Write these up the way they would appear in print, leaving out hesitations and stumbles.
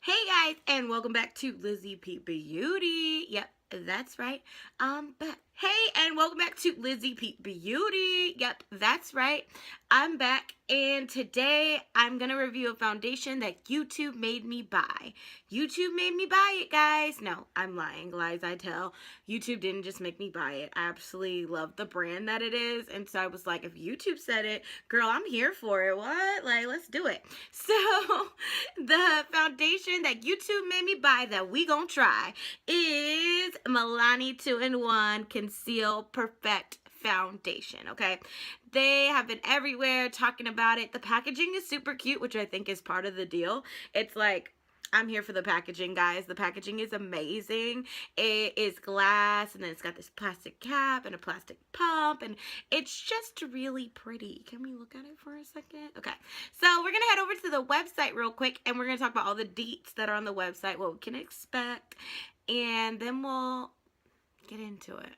Hey guys, and welcome back to Lizzy Peep Beauty. Yep, that's right. I'm back. Hey, and welcome back to Lizzy Peep Beauty. Yep, that's right. I'm back, and today I'm gonna review a foundation that YouTube made me buy. YouTube made me buy it, guys. No, I'm lying. Lies I tell. YouTube didn't just make me buy it. I absolutely love the brand that it is, and so I was like, if YouTube said it, girl, I'm here for it. What? Like, let's do it. So, the foundation that YouTube made me buy that we gonna try is Milani 2-in-1 Conceal Perfect Foundation, okay? They have been everywhere talking about it. The packaging is super cute, which I think is part of the deal. It's like, I'm here for the packaging, guys. The packaging is amazing. It is glass, and then it's got this plastic cap and a plastic pump, and it's just really pretty. Can we look at it for a second? Okay, so we're going to head over to the website real quick, and we're going to talk about all the deets that are on the website, what we can expect, and then we'll get into it.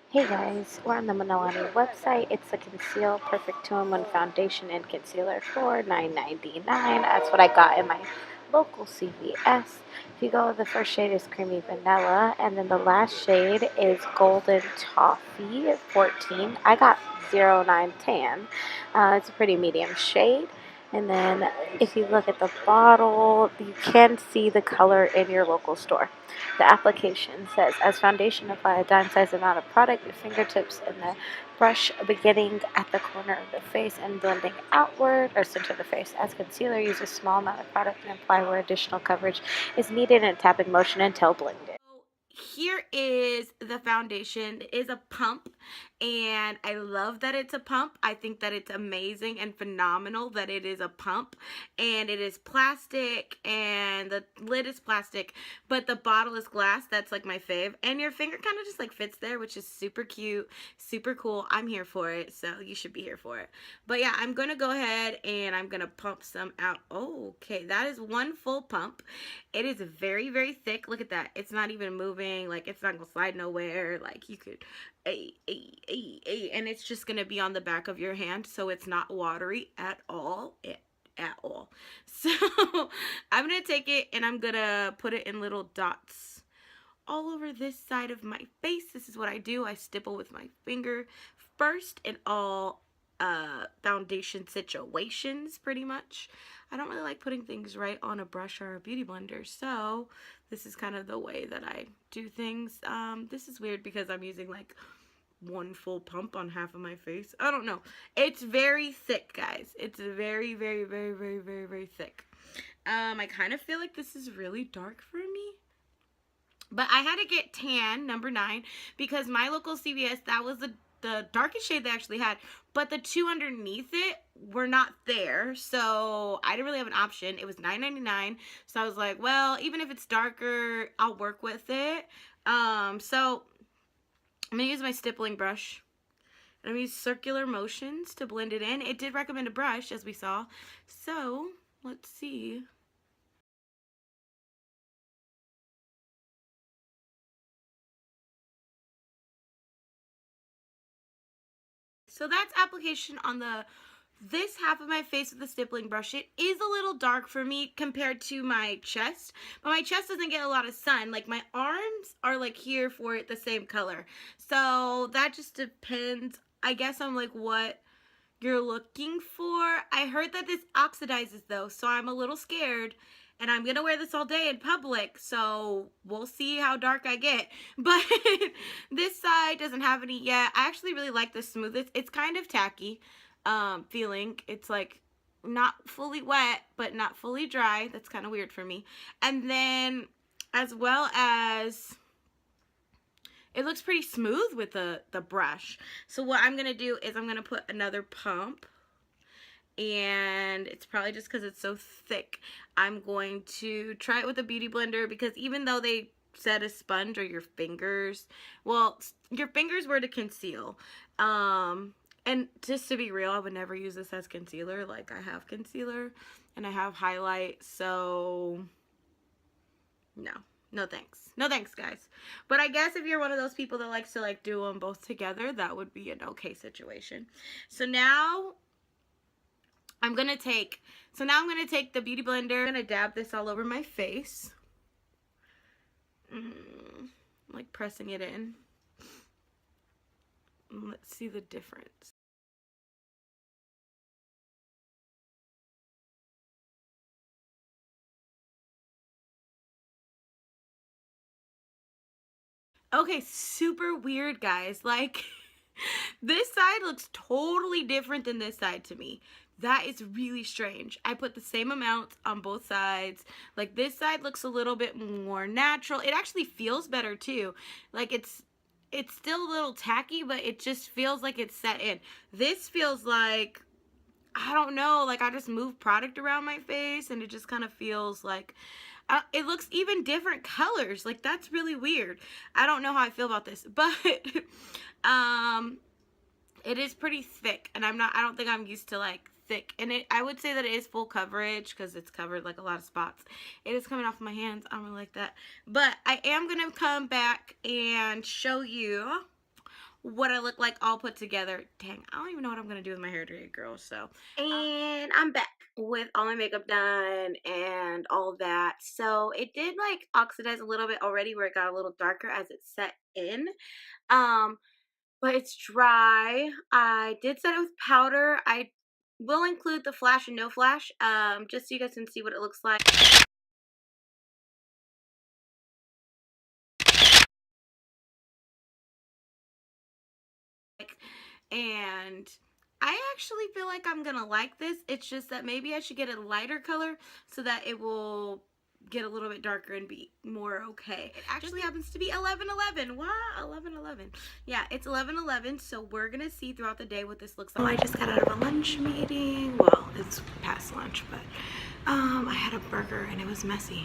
Hey guys, we're on the Milani website. It's the Conceal Perfect 2-in-1 Foundation and Concealer for $9.99. That's what I got in my local CVS. If you go, the first shade is Creamy Vanilla, and then the last shade is Golden Toffee 14. I got 09 Tan. It's a pretty medium shade. And then if you look at the bottle, you can see the color in your local store. The application says, as foundation, apply a dime-sized amount of product at fingertips and the brush beginning at the corner of the face and blending outward or center the face. As concealer, use a small amount of product and apply where additional coverage is needed in a tapping motion until blended. Here is the foundation. It is a pump, and I love that it's a pump. I think that it's amazing and phenomenal that it is a pump, and it is plastic, and the lid is plastic, but the bottle is glass. That's like my fave, and your finger kind of just like fits there, which is super cute, super cool. I'm here for it, so you should be here for it. But yeah, I'm gonna go ahead and I'm gonna pump some out. Oh, okay, that is one full pump. It is very, very thick. Look at that. It's not even moving. Like, it's not going to slide nowhere. Like, you could, and it's just going to be on the back of your hand, so it's not watery at all. At all. So, I'm going to take it, and I'm going to put it in little dots all over this side of my face. This is what I do. I stipple with my finger first in all foundation situations, pretty much. I don't really like putting things right on a brush or a beauty blender, so this is kind of the way that I do things. This is weird because I'm using like one full pump on half of my face. I don't know. It's very thick, guys. It's very, very, very, very, very, very thick. I kind of feel like this is really dark for me. But I had to get tan, number 9, because my local CVS, that was the darkest shade they actually had, but the two underneath it were not there, so I didn't really have an option. It was $9.99, so I was like, well, even if it's darker, I'll work with it. So I'm gonna use my stippling brush, and I'm gonna use circular motions to blend it in. It did recommend a brush, as we saw, so let's see. So that's application on this half of my face with the stippling brush. It is a little dark for me compared to my chest, but my chest doesn't get a lot of sun. Like, my arms are like here for it the same color. So that just depends, I guess, on like what you're looking for. I heard that this oxidizes though, so I'm a little scared. And I'm going to wear this all day in public, so we'll see how dark I get. But this side doesn't have any yet. I actually really like the smoothness. It's kind of tacky feeling. It's like not fully wet, but not fully dry. That's kind of weird for me. And then as well as it looks pretty smooth with the brush. So what I'm going to do is I'm going to put another pump. And it's probably just because it's so thick. I'm going to try it with a beauty blender, because even though they said a sponge or your fingers, well, your fingers were to conceal. And just to be real, I would never use this as concealer. Like, I have concealer and I have highlight, so no. No thanks. No thanks, guys. But I guess if you're one of those people that likes to like do them both together, that would be an okay situation. So now so now I'm gonna take the Beauty Blender. I'm gonna dab this all over my face. Like pressing it in. Let's see the difference. Okay, super weird, guys. Like, this side looks totally different than this side to me. That is really strange. I put the same amount on both sides. Like, this side looks a little bit more natural. It actually feels better too. Like, it's still a little tacky, but it just feels like it's set in. This feels like, I don't know, like I just moved product around my face and it just kind of feels like it looks even different colors. Like, that's really weird. I don't know how I feel about this, but um it is pretty thick, and I don't think I'm used to like thick. And I would say that it is full coverage because it's covered like a lot of spots. It is coming off my hands. I don't really like that. But I am going to come back and show you what I look like all put together. Dang, I don't even know what I'm gonna do with my hair today, girls. So, and I'm back with all my makeup done and all of that. So it did like oxidize a little bit already, where it got a little darker as it set in. Um, but it's dry. I did set it with powder. I will include the flash and no flash, just so you guys can see what it looks like. And I actually feel like I'm gonna like this. It's just that maybe I should get a lighter color so that it will get a little bit darker and be more okay. It actually happens to be 11/11. What? 11/11. Yeah, it's 11/11. So we're gonna see throughout the day what this looks like. Well, I just got out of a lunch meeting. Well, it's past lunch, but I had a burger and it was messy.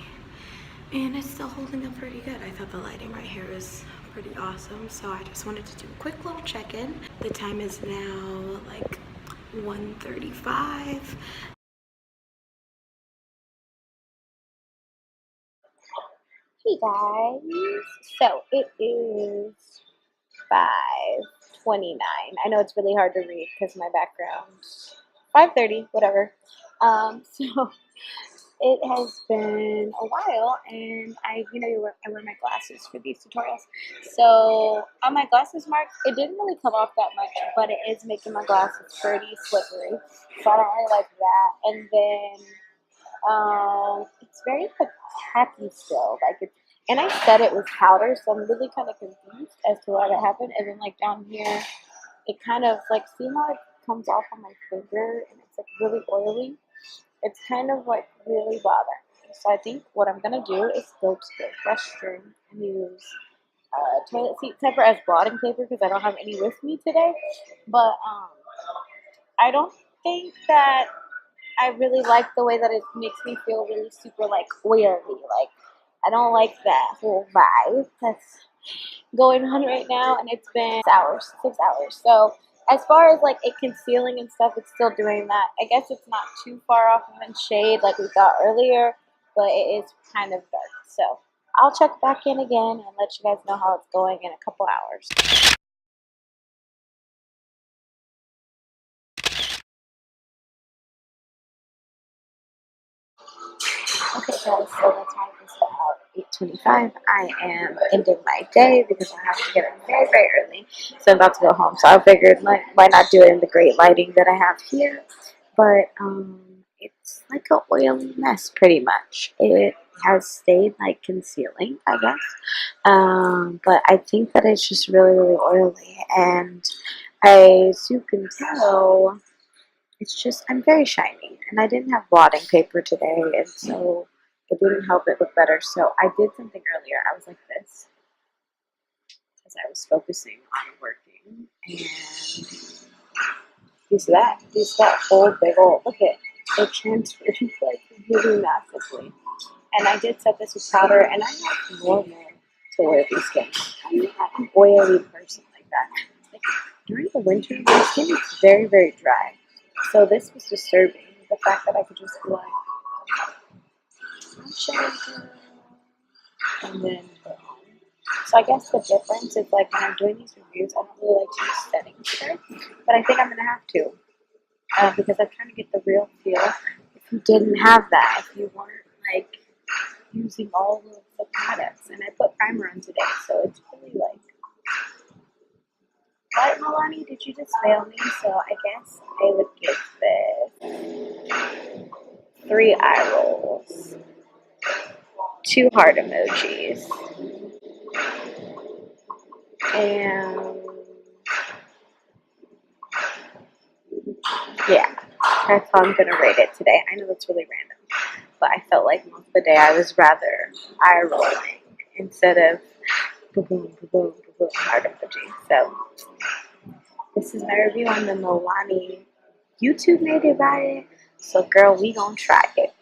And it's still holding up pretty good. I thought the lighting right here was pretty awesome. So I just wanted to do a quick little check-in. The time is now like 1:35. Hey guys, so it is 5:29. I know it's really hard to read because my background's 5:30, whatever. So it has been a while, and I wear my glasses for these tutorials. So on my glasses mark, it didn't really come off that much, but it is making my glasses pretty slippery. So I don't really like that. And then it's very like tacky still. Like it's, and I said it was powder, so I'm really kind of confused as to why that happened. And then like down here, it kind of like, see how it comes off on my finger and it's like really oily. It's kind of like really bothering me. So I think what I'm gonna do is go to the restroom and use toilet seat paper as blotting paper because I don't have any with me today. But I don't think that I really like the way that it makes me feel really super like oily. Like I don't like that whole vibe that's going on right now, and it's been 6 hours, 6 hours. So as far as like it concealing and stuff, it's still doing that. I guess it's not too far off of in shade like we thought earlier, but it is kind of dark. So I'll check back in again and let you guys know how it's going in a couple hours. Okay, guys, so the time is about 8:25. I am ending my day because I have to get up very, very early. So I'm about to go home. So I figured why not do it in the great lighting that I have here. But it's like an oily mess, pretty much. It has stayed like concealing, I guess. But I think that it's just really, really oily. And as you can tell, it's just, I'm very shiny, and I didn't have blotting paper today, and so it didn't help it look better. So I did something earlier. I was like this because I was focusing on working, and you see that? You see that whole big old, look at it transferred like really massively. And I did set this with powder, and I'm not normal to wear these things. I'm not an oily person like that. Like during the winter, my skin is very, very dry. So this was disturbing. The fact that I could just be like, sunshine, and then go home. So I guess the difference is like when I'm doing these reviews, I don't really like to use setting spray, but I think I'm gonna have to because I'm trying to get the real feel. If you didn't have that, if you weren't like using all of the products, and I put primer on today, so it's really like, what, Milani? Did you just fail me? So I guess I would give this 3 eye rolls, 2 heart emojis, and yeah, that's how I'm gonna rate it today. I know that's really random, but I felt like most of the day I was rather eye rolling instead of boom, boom, boom, boom, boom, heart emoji. So this is my review on the Milani YouTube made it by it. So girl, we gonna try it.